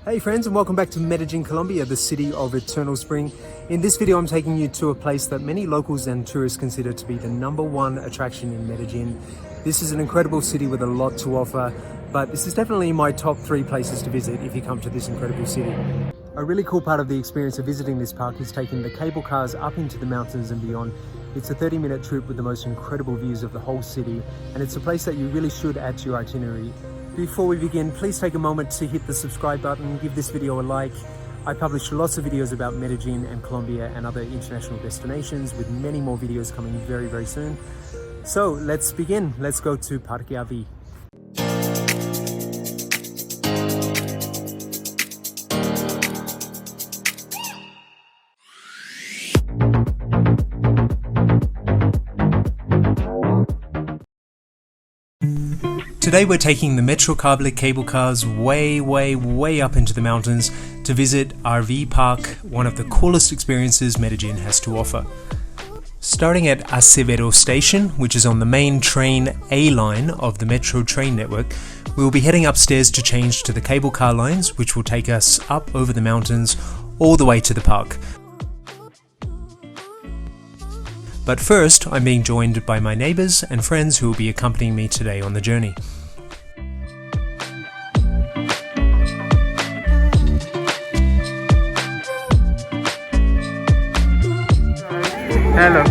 Hey friends, and welcome back to Medellin, Colombia, the city of eternal spring. In this video I'm taking you to a place that many locals and tourists consider to be the #1 attraction in Medellin. This is an incredible city with a lot to offer, but this is definitely my top 3 places to visit if you come to this incredible city. A really cool part of the experience of visiting this park is taking the cable cars up into the mountains and beyond. It's a 30-minute trip with the most incredible views of the whole city, and it's a place that you really should add to your itinerary. Before we begin, please take a moment to hit the subscribe button, give this video a like. I publish lots of videos about Medellin and Colombia and other international destinations, with many more videos coming very, very soon. So let's begin. Let's go to Parque Arví. Today we're taking the Metrocable cable cars way up into the mountains to visit Arvi Park, one of the coolest experiences Medellin has to offer. Starting at Acevedo station, which is on the main train A line of the Metro train network, we will be heading upstairs to change to the cable car lines, which will take us up over the mountains all the way to the park. But first, I'm being joined by my neighbours and friends who will be accompanying me today on the journey. Hello.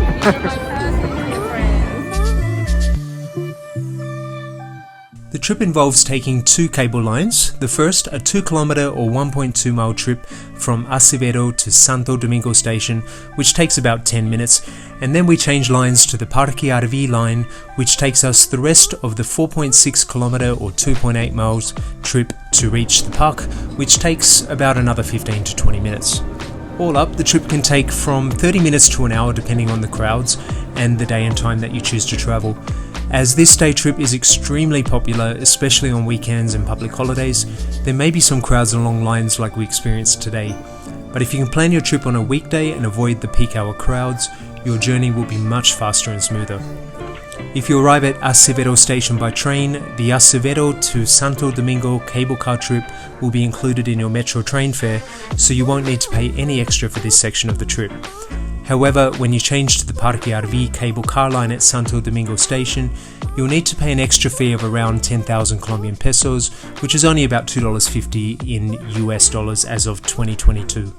The trip involves taking 2 cable lines. The first, a 2-kilometer or 1.2 mile trip from Acevedo to Santo Domingo station, which takes about 10 minutes, and then we change lines to the Parque Arví line, which takes us the rest of the 4.6 kilometer or 2.8 miles trip to reach the park, which takes about another 15 to 20 minutes. All up, the trip can take from 30 minutes to an hour depending on the crowds and the day and time that you choose to travel. As this day trip is extremely popular, especially on weekends and public holidays, there may be some crowds along lines like we experienced today. But if you can plan your trip on a weekday and avoid the peak hour crowds, your journey will be much faster and smoother. If you arrive at Acevedo station by train, the Acevedo to Santo Domingo cable car trip will be included in your metro train fare, so you won't need to pay any extra for this section of the trip. However, when you change to the Parque Arví cable car line at Santo Domingo station, you'll need to pay an extra fee of around 10,000 Colombian pesos, which is only about $2.50 in US dollars as of 2022.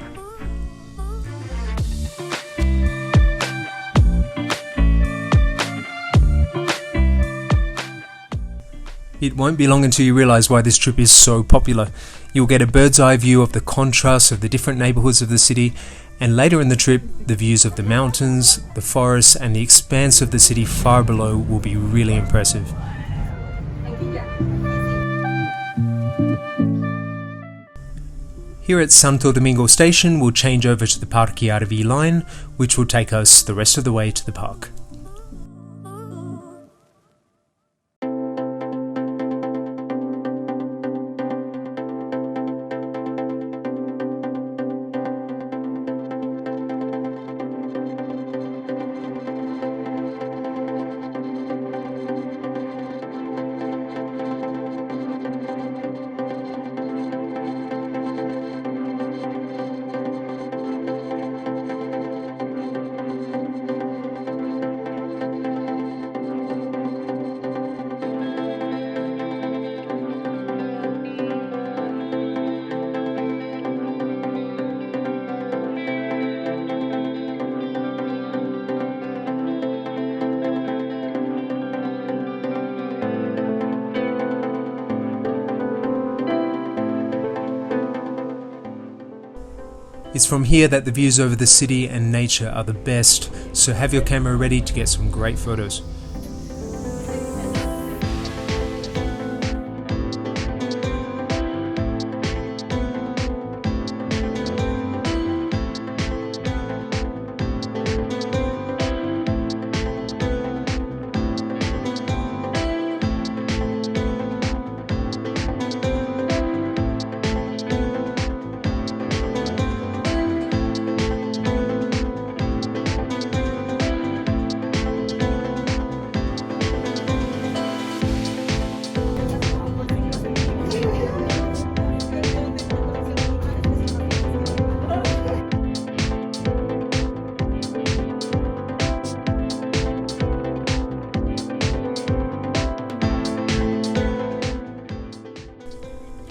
It won't be long until you realise why this trip is so popular. You'll get a bird's eye view of the contrast of the different neighbourhoods of the city, and later in the trip, the views of the mountains, the forests and the expanse of the city far below will be really impressive. Here at Santo Domingo station, we'll change over to the Parque Arví line, which will take us the rest of the way to the park. It's from here that the views over the city and nature are the best, so have your camera ready to get some great photos.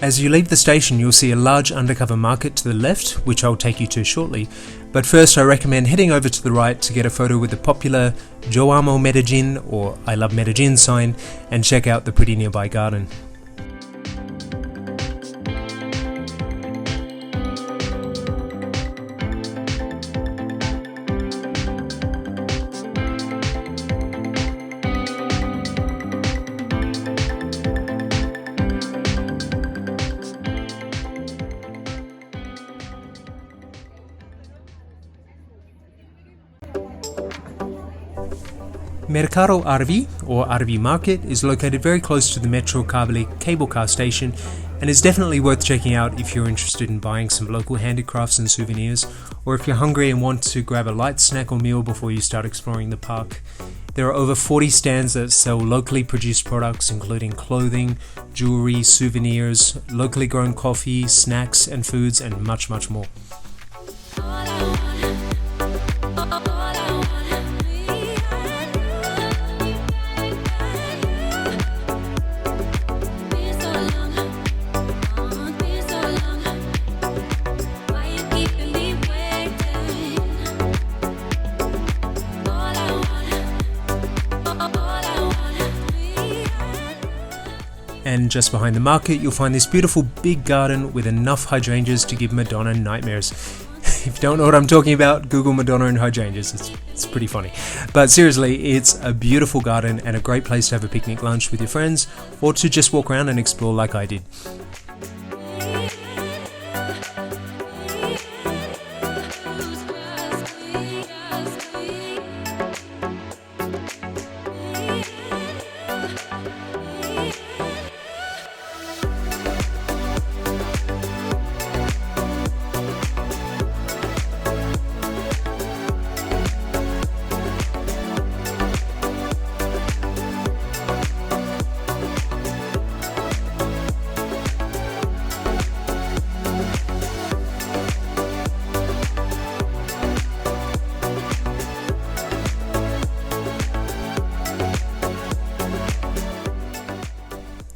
As you leave the station, you'll see a large undercover market to the left, which I'll take you to shortly. But first, I recommend heading over to the right to get a photo with the popular Yo Amo Medellin or I Love Medellin sign and check out the pretty nearby garden. Mercado Arví, or Arvi Market, is located very close to the Metro Cable cable car station and is definitely worth checking out if you're interested in buying some local handicrafts and souvenirs, or if you're hungry and want to grab a light snack or meal before you start exploring the park. There are over 40 stands that sell locally produced products including clothing, jewelry, souvenirs, locally grown coffee, snacks and foods, and much more. And just behind the market, you'll find this beautiful big garden with enough hydrangeas to give Madonna nightmares. If you don't know what I'm talking about, Google Madonna and hydrangeas. It's pretty funny. But seriously, it's a beautiful garden and a great place to have a picnic lunch with your friends, or to just walk around and explore like I did.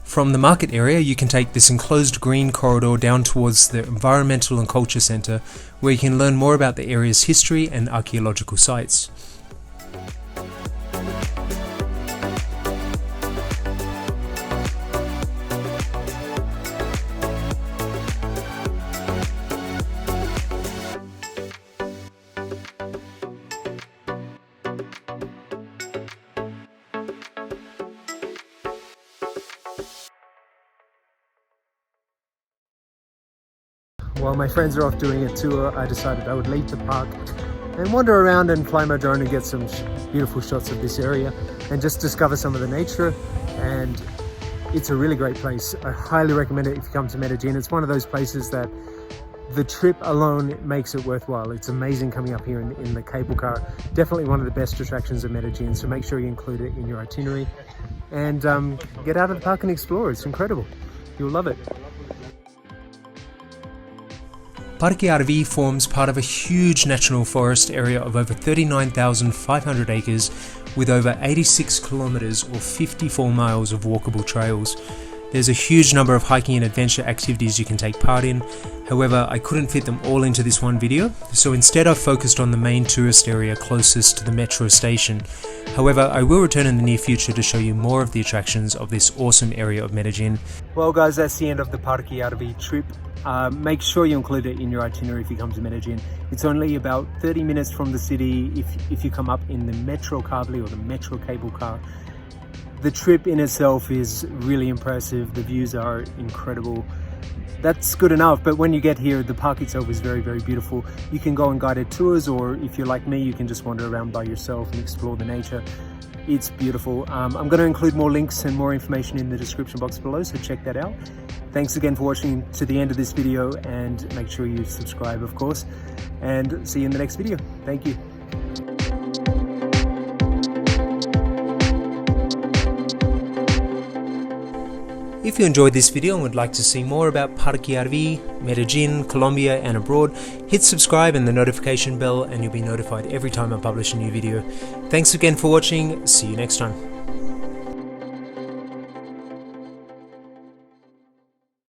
From the market area, you can take this enclosed green corridor down towards the Environmental and Culture Centre, where you can learn more about the area's history and archaeological sites. While my friends are off doing a tour, I decided I would leave the park and wander around and fly my drone and get some beautiful shots of this area and just discover some of the nature. And it's a really great place. I highly recommend it if you come to Medellin. It's one of those places that the trip alone makes it worthwhile. It's amazing coming up here in the cable car. Definitely one of the best attractions of Medellin, so make sure you include it in your itinerary and get out of the park and explore. It's incredible. You'll love it. Parque Arví forms part of a huge national forest area of over 39,500 acres with over 86 kilometers or 54 miles of walkable trails. There's a huge number of hiking and adventure activities you can take part in. However, I couldn't fit them all into this one video, so instead I've focused on the main tourist area closest to the metro station. However, I will return in the near future to show you more of the attractions of this awesome area of Medellin. Well guys, that's the end of the Parque Arví trip. Make sure you include it in your itinerary if you come to Medellin. It's only about 30 minutes from the city if you come up in the Metro Cable or the Metro cable car. The trip in itself is really impressive. The views are incredible. That's good enough, but when you get here, the park itself is very, very beautiful. You can go on guided tours, or if you're like me, you can just wander around by yourself and explore the nature. It's beautiful. I'm going to include more links and more information in the description box below, so check that out. Thanks again for watching to the end of this video, and make sure you subscribe, of course, and see you in the next video. Thank you. If you enjoyed this video and would like to see more about Parque Arví, Medellin, Colombia and abroad, hit subscribe and the notification bell and you'll be notified every time I publish a new video. Thanks again for watching, see you next time.